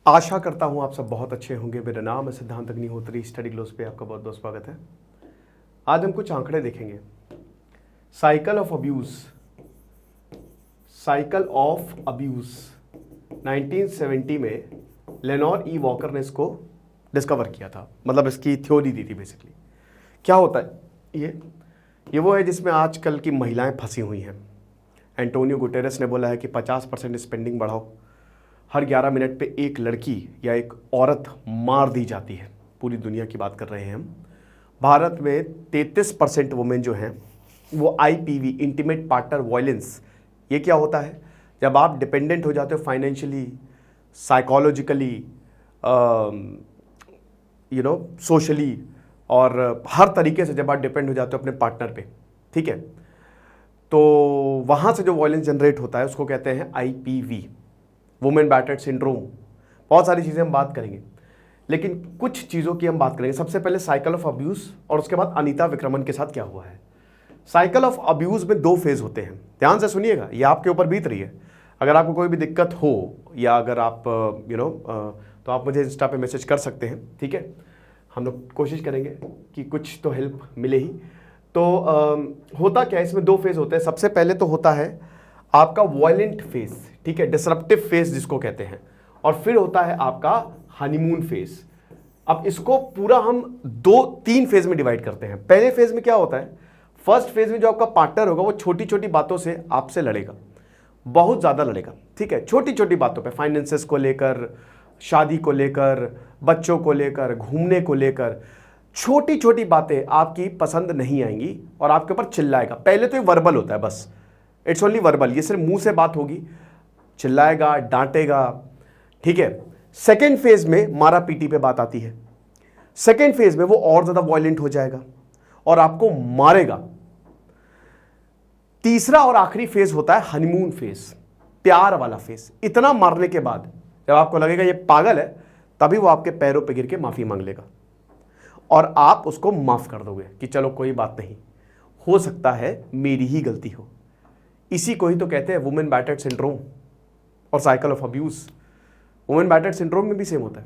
आशा करता हूँ आप सब बहुत अच्छे होंगे। मेरा नाम है सिद्धांत अग्निहोत्री। स्टडी ग्लोस पे आपका बहुत बहुत स्वागत है। आज हम कुछ आंकड़े देखेंगे। Cycle of abuse, cycle of abuse 1970 में लेनोर ई वॉकर ने इसको डिस्कवर किया था, मतलब इसकी थ्योरी दी थी। बेसिकली क्या होता है ये वो है जिसमें आजकल की महिलाएं फंसी हुई हैं। एंटोनियो गुटेरेस ने बोला है कि 50% स्पेंडिंग बढ़ाओ। हर 11 मिनट पे एक लड़की या एक औरत मार दी जाती है। पूरी दुनिया की बात कर रहे हैं हम। भारत में 33% वुमेन जो हैं वो IPV, इंटीमेट पार्टनर वायलेंस। ये क्या होता है? जब आप डिपेंडेंट हो जाते हो फाइनेंशियली, साइकोलॉजिकली, सोशली और हर तरीके से जब आप डिपेंड हो जाते हो अपने पार्टनर पे, ठीक है, तो वहाँ से जो वायलेंस जनरेट होता है उसको कहते हैं IPV, वुमेन बैटर्ड सिंड्रोम। बहुत सारी चीज़ें हम बात करेंगे, लेकिन कुछ चीज़ों की हम बात करेंगे। सबसे पहले साइकिल ऑफ अब्यूज़ और उसके बाद अनीता विक्रमन के साथ क्या हुआ है। साइकिल ऑफ अब्यूज़ में 2 फेज़ होते हैं। ध्यान से सुनिएगा, ये आपके ऊपर बीत रही है। अगर आपको कोई भी दिक्कत हो या अगर आप तो आप मुझे इंस्टा पे मैसेज कर सकते हैं, ठीक है। हम लोग कोशिश करेंगे कि कुछ तो हेल्प मिले ही। तो होता क्या है, इसमें 2 फेज़ होते हैं। सबसे पहले तो होता है आपका वायलेंट फेज़, ठीक है, डिसरप्टिव फेज़ जिसको कहते हैं, और फिर होता है आपका हनीमून फेज़। अब इसको पूरा हम 2-3 फेज़ में डिवाइड करते हैं। पहले फेज़ में क्या होता है, फर्स्ट फेज़ में जो आपका पार्टनर होगा वो छोटी छोटी बातों से आपसे लड़ेगा, बहुत ज़्यादा लड़ेगा, ठीक है। छोटी छोटी बातों पे, फाइनेंसेस को लेकर, शादी को लेकर, बच्चों को लेकर, घूमने को लेकर, छोटी छोटी बातें आपकी पसंद नहीं आएंगी और आपके ऊपर चिल्लाएगा। पहले तो ये वर्बल होता है, बस इट्स ओनली वर्बल, ये सिर्फ मुंह से बात होगी, चिल्लाएगा, डांटेगा, ठीक है। सेकेंड फेज में मारा पीटी पे बात आती है। सेकेंड फेज में वो और ज्यादा वायलेंट हो जाएगा और आपको मारेगा। तीसरा और आखिरी फेज होता है हनीमून फेज, प्यार वाला फेज। इतना मारने के बाद जब आपको लगेगा ये पागल है, तभी वो आपके पैरों पे गिर के माफी मांग लेगा और आप उसको माफ कर दोगे कि चलो कोई बात नहीं, हो सकता है मेरी ही गलती हो। इसी को ही तो कहते हैं वुमेन बैटर्ड सिंड्रोम और cycle of abuse. Women battered syndrome में भी सेम होता है।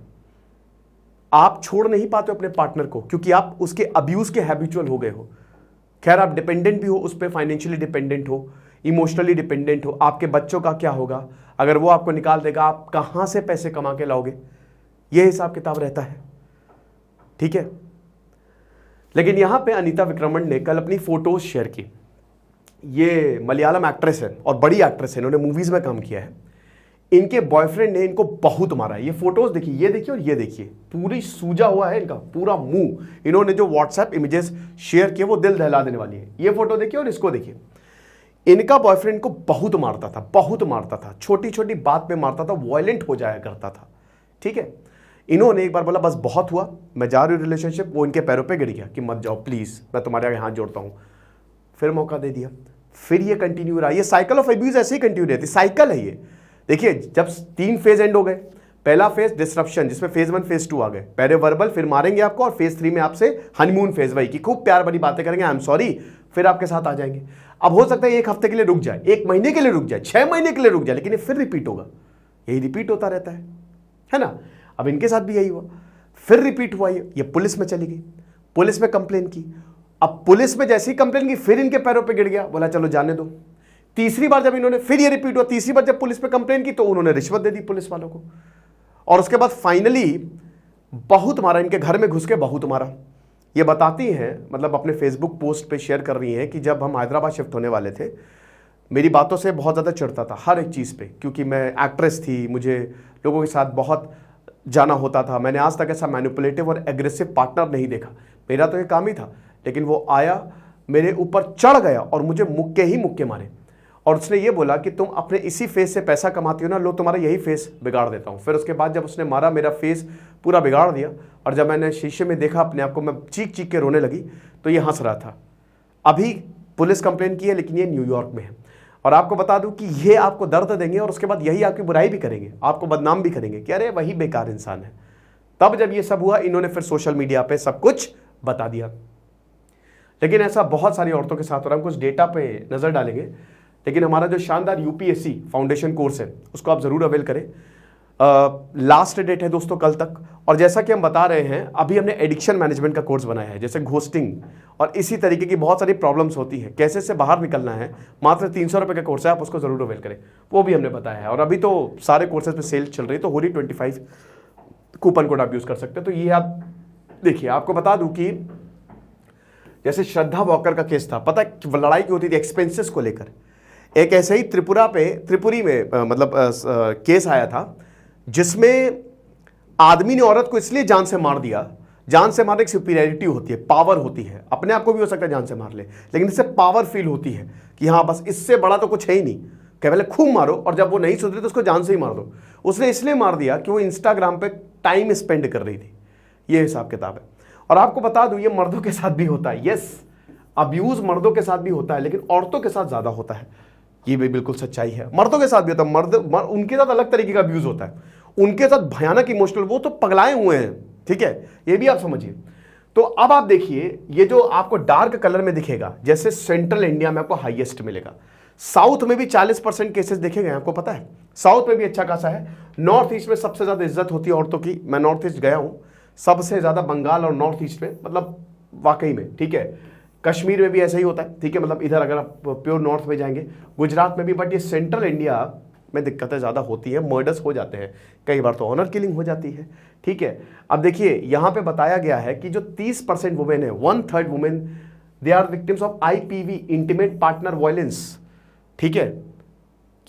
आप छोड़ नहीं पाते अपने पार्टनर को क्योंकि आप उसके अब्यूज के हैबिचुअल हो गए हो। खैर, आप डिपेंडेंट भी हो उस पर, फाइनेंशियली डिपेंडेंट हो, इमोशनली डिपेंडेंट हो। आपके बच्चों का क्या होगा अगर वो आपको निकाल देगा? आप कहां से पैसे कमा के लाओगे? यह हिसाब किताब रहता है, ठीक है। लेकिन यहां पे अनीता विक्रमन ने कल अपनी फोटोज शेयर की। ये मलयालम एक्ट्रेस है और बड़ी एक्ट्रेस है, इन्होंने मूवीज में काम किया है। इनके बॉयफ्रेंड ने इनको बहुत मारा है। ये फोटोज देखिए, ये देखिए और ये देखिए, पूरी सूजा हुआ है इनका पूरा मुंह। इन्होंने जो व्हाट्सएप इमेजेस शेयर किए वो दिल दहला देने वाली है। ये फोटो देखिए और इसको देखिए। इनका बॉयफ्रेंड को बहुत मारता था, बहुत मारता था, छोटी छोटी बात पे मारता था, वायलेंट हो जाया करता था, ठीक है। इन्होंने एक बार बोला बस बहुत हुआ, मैं जा रही हूँ रिलेशनशिप। वो इनके पैरों पे गिर गया कि मत जाओ प्लीज, मैं तुम्हारे आगे हाथ जोड़ता हूँ। फिर मौका दे दिया, फिर ये कंटिन्यू रहा। ये साइकिल ऑफ अब्यूज ऐसे ही कंटिन्यू रहती, साइकिल है ये। देखिए, जब 3 फेज एंड हो गए, पहला फेज डिसरप्शन जिसमें फेज 1 फेज 2 आ गए, पहले वर्बल, फिर मारेंगे आपको, और फेज 3 में आपसे हनीमून फेज, वही की खूब प्यार भरी बातें करेंगे, आई एम सॉरी, फिर आपके साथ आ जाएंगे। अब हो सकता है 1 हफ्ते के लिए रुक जाए, 1 महीने के लिए रुक जाए, 6 महीने के लिए रुक जाए, लेकिन ये फिर रिपीट होगा। यही रिपीट होता रहता है ना। अब इनके साथ भी यही हुआ, फिर रिपीट हुआ। ये पुलिस में चली गई, पुलिस में कंप्लेन की। अब पुलिस में जैसे ही कंप्लेन की, फिर इनके पैरों पे गिर गया, बोला चलो जाने दो। तीसरी बार जब इन्होंने, फिर ये रिपीट हुआ, तीसरी बार जब पुलिस पे कंप्लेन की तो उन्होंने रिश्वत दे दी पुलिस वालों को। और उसके बाद फाइनली बहुत मारा, इनके घर में घुस के बहुत मारा। ये बताती हैं, मतलब अपने फेसबुक पोस्ट पे शेयर कर रही हैं कि जब हम हैदराबाद शिफ्ट होने वाले थे, मेरी बातों से बहुत ज़्यादा चिढ़ता था हर एक चीज़ पे, क्योंकि मैं एक्ट्रेस थी, मुझे लोगों के साथ बहुत जाना होता था। मैंने आज तक ऐसा मैनिपुलेटिव और एग्रेसिव पार्टनर नहीं देखा। मेरा तो ये काम ही था, लेकिन वो आया, मेरे ऊपर चढ़ गया और मुझे मुक्के ही मुक्के मारे। और उसने ये बोला कि तुम अपने इसी फेस से पैसा कमाती हो ना, लो तुम्हारा यही फेस बिगाड़ देता हूँ। फिर उसके बाद जब उसने मारा, मेरा फेस पूरा बिगाड़ दिया, और जब मैंने शीशे में देखा अपने आप को, मैं चीख चीख के रोने लगी, तो ये हंस रहा था। अभी पुलिस कंप्लेन की है, लेकिन ये न्यूयॉर्क में है। और आपको बता दूं कि ये आपको दर्द देंगे और उसके बाद यही आपकी बुराई भी करेंगे, आपको बदनाम भी करेंगे कि अरे वही बेकार इंसान है। तब जब ये सब हुआ, इन्होंने फिर सोशल मीडिया पे सब कुछ बता दिया। लेकिन ऐसा बहुत सारी औरतों के साथ हो रहा है। हम कुछ डेटा पे नजर डालेंगे, लेकिन हमारा जो शानदार UPSC फाउंडेशन कोर्स है उसको आप जरूर अवेल करें। लास्ट डेट है दोस्तों कल तक। और जैसा कि हम बता रहे हैं, अभी हमने एडिक्शन मैनेजमेंट का कोर्स बनाया है, जैसे घोस्टिंग और इसी तरीके की बहुत सारी प्रॉब्लम्स होती है, कैसे से बाहर निकलना है। मात्र 300 रुपये का कोर्स है, आप उसको जरूर अवेल करें, वो भी हमने बताया है। और अभी तो सारे कोर्सेज पे सेल चल रही है, तो होली 25 कूपन कोड आप यूज कर सकते हैं। तो ये आप देखिए, आपको बता दूं कि जैसे श्रद्धा वॉकर का केस था, पता है लड़ाई की होती थी एक्सपेंसेस को लेकर। एक ऐसे ही त्रिपुरी में केस आया था, जिसमें आदमी ने औरत को इसलिए जान से मार दिया। जान से मारने की सुपीरियरिटी होती है, पावर होती है, अपने आप को भी हो सकता है जान से मार ले, लेकिन इससे पावर फील होती है कि हाँ बस इससे बड़ा तो कुछ है ही नहीं, क्या पहले खूब मारो और जब वो नहीं सुधरी तो उसको जान से ही मार दो। उसने इसलिए मार दिया कि वो इंस्टाग्राम पे टाइम स्पेंड कर रही थी। ये हिसाब किताब है। और आपको बता दूं, ये मर्दों के साथ भी होता है। यस, अब्यूज मर्दों के साथ भी होता है, लेकिन औरतों के साथ ज्यादा होता है। ये भी बिल्कुल सच्चाई है, मर्दों के साथ भी होता है। उनके साथ अलग तरीके का अब्यूज होता है, उनके साथ भयानक इमोशनल, वो तो पगलाए हुए हैं, ठीक है, ये भी आप समझिए। तो अब आप देखिए, ये जो आपको डार्क कलर में दिखेगा, जैसे सेंट्रल इंडिया में आपको हाईएस्ट मिलेगा, साउथ में भी 40% केसेस देखे गए, आपको पता है, साउथ में भी अच्छा खासा है। नॉर्थ ईस्ट में सबसे ज्यादा इज्जत होती है औरतों की। मैं नॉर्थ ईस्ट गया हूं, सबसे ज्यादा बंगाल और नॉर्थ ईस्ट में, मतलब वाकई में, ठीक है। कश्मीर में भी ऐसा ही होता है, ठीक है, मतलब इधर अगर आप प्योर नॉर्थ में जाएंगे, गुजरात में भी। बट ये सेंट्रल इंडिया में दिक्कतें ज़्यादा होती हैं, मर्डर्स हो जाते हैं, कई बार तो ऑनर किलिंग हो जाती है, ठीक है। अब देखिए, यहाँ पे बताया गया है कि जो 30% वुमेन है, 1/3 women, they are victims of IPV, intimate partner violence, ठीक है,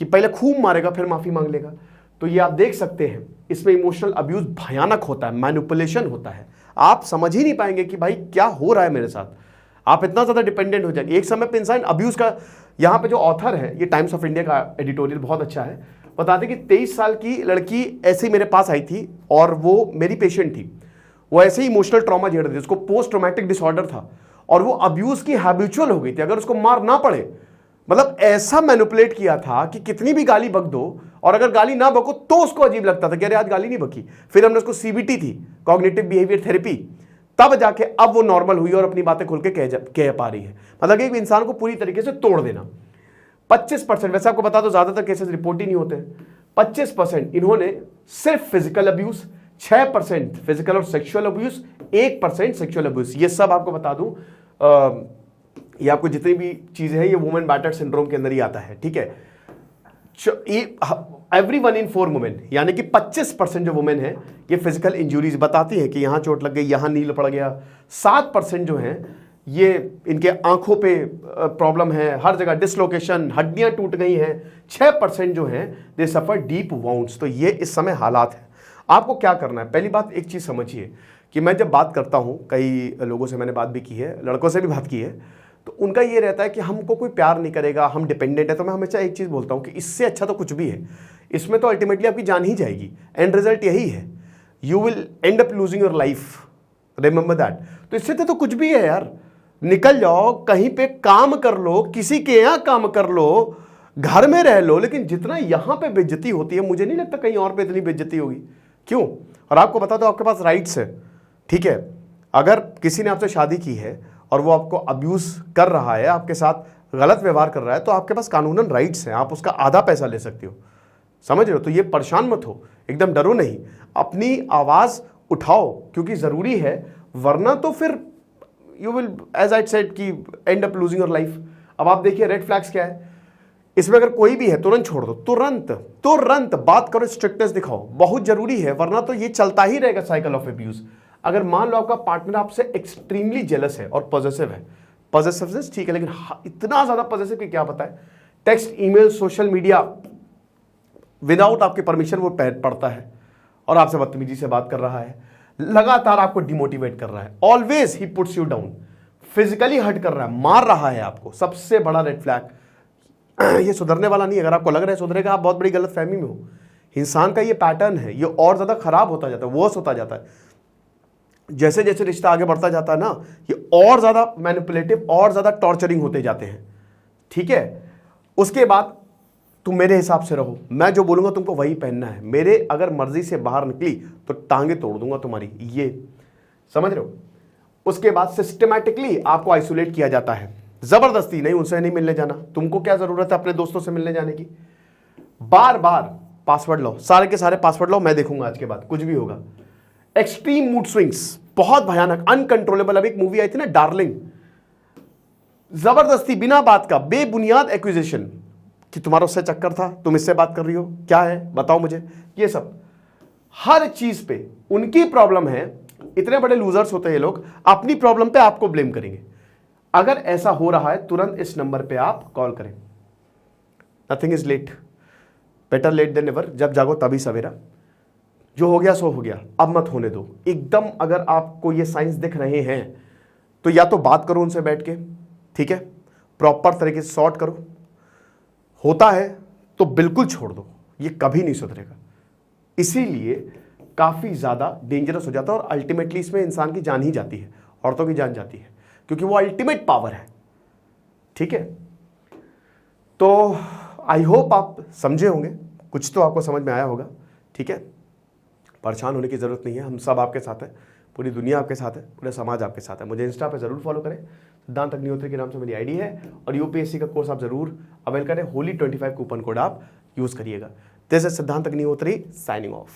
कि पहले खूब मारेगा फिर माफी मांग लेगा। तो ये आप देख सकते हैं, इसमें इमोशनल अब्यूज भयानक होता है, मैनिपुलेशन होता है। आप समझ ही नहीं पाएंगे कि भाई क्या हो रहा है मेरे साथ, आप इतना ज्यादा डिपेंडेंट हो जाएंगे। एक समय पे इंसान अब्यूज का, यहाँ पे जो ऑथर है, ये टाइम्स ऑफ इंडिया का एडिटोरियल बहुत अच्छा है, बताते कि 23 साल की लड़की ऐसे ही मेरे पास आई थी और वो मेरी पेशेंट थी। वो ऐसे ही इमोशनल ट्रॉमा झेल रही थी, उसको पोस्ट ट्रॉमेटिक डिसऑर्डर था और वो अब्यूज की हैबिचुअल हो गई थी। अगर उसको मार ना पड़े, मतलब ऐसा मैनिपुलेट किया था कि कितनी भी गाली बक दो, और अगर गाली ना बको तो उसको अजीब लगता था कि अरे आज गाली नहीं बकी। फिर हमने उसको CBT थी, कॉग्निटिव बिहेवियर थेरेपी, तब जाके अब वो नॉर्मल हुई और अपनी बातें खुल के कह पा रही है। मतलब एक इंसान को पूरी तरीके से तोड़ देना। 25%, वैसे आपको बता दो ज्यादातर केसेस रिपोर्ट ही नहीं होते हैं, 25% इन्होंने सिर्फ फिजिकल अब्यूज, 6% फिजिकल और सेक्सुअल अब्यूज, 1% सेक्सुअल अब्यूज। ये सब आपको बता दूं, ये आपको जितनी भी चीजें हैं, ये वुमेन बैटर्ड सिंड्रोम के अंदर ही आता है, ठीक है। एवरी 1 in 4 वुमेन, यानी कि 25% जो वुमेन है, ये फिजिकल इंजुरीज बताती है कि यहां चोट लग गई, यहां नील पड़ गया। 7% जो है, ये इनके आंखों पे प्रॉब्लम है, हर जगह डिसलोकेशन, हड्डियां टूट गई हैं। 6% जो है, दे सफर डीप वाउंड्स। तो ये इस समय हालात है। आपको क्या करना है, पहली बात एक चीज समझिए कि मैं जब बात करता हूं, कई लोगों से मैंने बात भी की है, लड़कों से भी बात की है, तो उनका ये रहता है कि हमको कोई प्यार नहीं करेगा, हम डिपेंडेंट है। तो मैं हमेशा एक चीज बोलता हूं कि इससे अच्छा तो कुछ भी है, इसमें तो अल्टीमेटली आपकी जान ही जाएगी, एंड रिजल्ट यही है, you will and up losing your life, remember that. तो इससे तो कुछ भी है यार, निकल जाओ कहीं पे काम कर लो, किसी के यहां काम कर लो, घर में रह लो, लेकिन जितना यहां पे बेइज्जती होती है, मुझे नहीं लगता कहीं और पे इतनी बेइज्जती होगी। क्यों? और आपको बता दो, आपके पास राइट्स है, ठीक है। अगर किसी ने आपसे शादी की है और वो आपको अब्यूज कर रहा है, आपके साथ गलत व्यवहार कर रहा है, तो आपके पास कानूनन राइट्स हैं, आप उसका आधा पैसा ले सकते हो, समझ रहे हो। तो ये परेशान मत हो, एकदम डरो नहीं, अपनी आवाज उठाओ, क्योंकि जरूरी है, वरना तो फिर you will, as I said, कि end up losing your life. अब आप देखिए रेड फ्लैग्स क्या है इसमें, अगर कोई भी है तुरंत छोड़ दो, तुरंत बात करो, स्ट्रिक्टनेस दिखाओ, बहुत जरूरी है, वरना तो ये चलता ही रहेगा साइकिल ऑफ अब्यूज। अगर मान लो आपका पार्टनर आपसे एक्सट्रीमली जेलस है और पॉजिटिव है, पॉजिटिवनेस ठीक है, लेकिन इतना ज्यादा पॉजिटिव कि क्या पता है, text, email, social media without आपके परमिशन वो पढ़ता है और आपसे बदतमीजी से बात कर रहा है, लगातार आपको डिमोटिवेट कर रहा है, ऑलवेज ही puts you down, physically hurt कर रहा है, मार रहा है आपको, सबसे बड़ा रेड फ्लैग। ये सुधरने वाला नहीं। अगर आपको लग रहा है सुधरेगा, आप बहुत बड़ी गलतफहमी में हो। इंसान का ये पैटर्न है, ये और ज्यादा खराब होता जाता है, वर्स होता जाता है। जैसे जैसे रिश्ता आगे बढ़ता जाता है ना, ये और ज्यादा मैनिपुलेटिव, और ज्यादा टॉर्चरिंग होते जाते हैं, ठीक है। उसके बाद तुम मेरे हिसाब से रहो, मैं जो बोलूंगा तुमको वही पहनना है, मेरे अगर मर्जी से बाहर निकली तो टांगे तोड़ दूंगा तुम्हारी, ये समझ रहे हो। उसके बाद सिस्टमैटिकली आपको आइसोलेट किया जाता है, जबरदस्ती नहीं, उनसे नहीं मिलने जाना, तुमको क्या जरूरत है अपने दोस्तों से मिलने जाने की। बार बार पासवर्ड लो, सारे के सारे पासवर्ड लो, मैं देखूंगा आज के बाद कुछ भी होगा। एक्सट्रीम मूड स्विंग्स, बहुत भयानक, अनकंट्रोलेबल। अब एक मूवी आई थी ना डार्लिंग, जबरदस्ती बिना बात का बेबुनियाद एक्विजिशन कि तुम्हारा उससे चक्कर था, तुम इससे बात कर रही हो, क्या है बताओ मुझे, ये सब हर चीज पे उनकी प्रॉब्लम है। इतने बड़े लूजर्स होते हैं लोग, अपनी प्रॉब्लम पे आपको ब्लेम करेंगे। अगर ऐसा हो रहा है तुरंत इस नंबर पे आप कॉल करें। Nothing is late, better late than never. जब जागो तभी सवेरा। जो हो गया सो हो गया, अब मत होने दो एकदम। अगर आपको ये साइंस दिख रहे हैं तो या तो बात करो उनसे बैठ के, ठीक है, प्रॉपर तरीके से सॉर्ट करो। होता है तो बिल्कुल छोड़ दो, ये कभी नहीं सुधरेगा। इसीलिए काफी ज्यादा डेंजरस हो जाता है और अल्टीमेटली इसमें इंसान की जान ही जाती है, औरतों की जान जाती है, क्योंकि वो अल्टीमेट पावर है। ठीक है, तो आई होप आप समझे होंगे, कुछ तो आपको समझ में आया होगा। ठीक है, परेशान होने की जरूरत नहीं है, हम सब आपके साथ हैं, पूरी दुनिया आपके साथ है, पूरा समाज आपके साथ है। मुझे इंस्टा पे जरूर फॉलो करें, सिद्धांत अग्निहोत्री के नाम से मेरी आईडी है, और यूपीएससी का कोर्स आप जरूर अवेल करें। होली 25 कूपन कोड आप यूज करिएगा। दिस इज सिद्धांत अग्निहोत्री साइनिंग ऑफ।